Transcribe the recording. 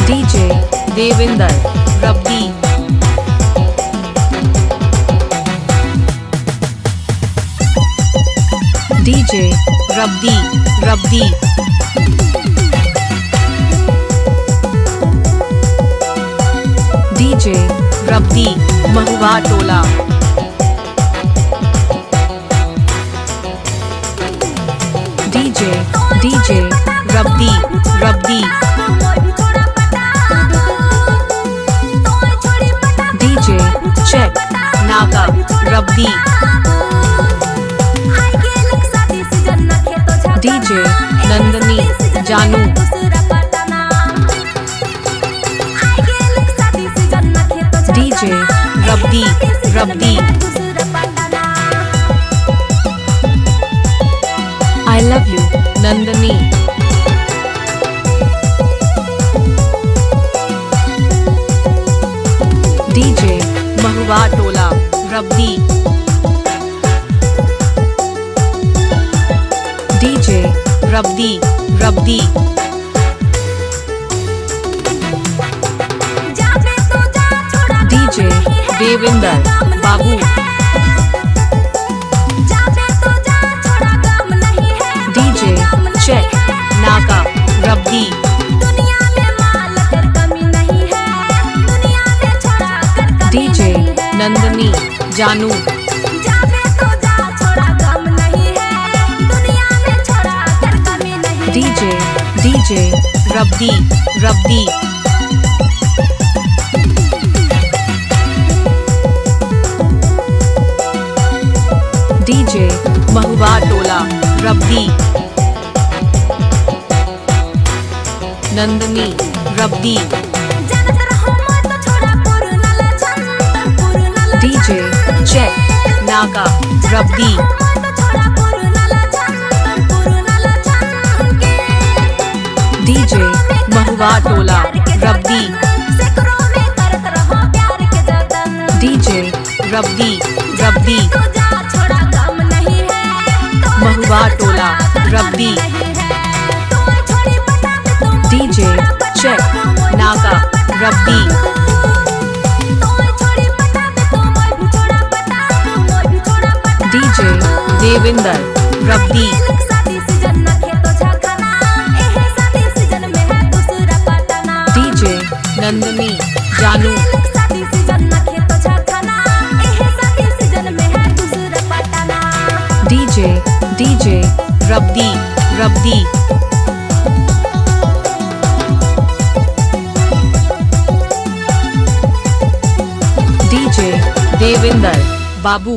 DJ Devinder रब्बी DJ Rabbi Rabbi DJ रब्बी महुआ टोला DJ DJ Rabbi Rabbi DJ check नाका Rabbi DJ Nandini जानू DJ Rabbi Rabbi I love you Nandni DJ Mahua Tola Rabbi DJ Rabbi Rabbi DJ Devinder Babu DJ check नाका Rabbi DJ Nandini जानू DJ DJ Rabbi Rabbi DJ Mahua Tola रब्बी नंदनी रब्बी DJ check नाका Rabbi DJ Mahua Tola Rabbi DJ Rabbi रब्बी महुआ Tola Rabbi DJ check नाका Rabbi DJ Devinder रब्बी DJ Nandini जानू DJ DJ Rabbi Rabbi DJ Devinder बाबू